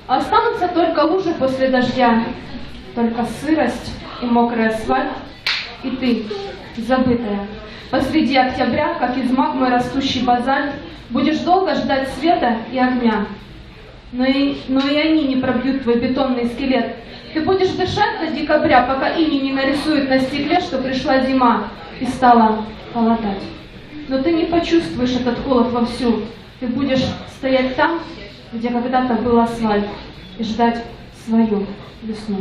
А останутся только лужи после дождя, только сырость и мокрый асфальт, и ты, забытая, посреди октября, как из магмы растущий базальт, будешь долго ждать света и огня. Но и они не пробьют твой бетонный скелет. Ты будешь дышать до декабря, пока иней не нарисует на стекле, что пришла зима и стала холодать. Но ты не почувствуешь этот холод вовсю. Ты будешь стоять там, где когда-то был асфальт, и ждать свою весну.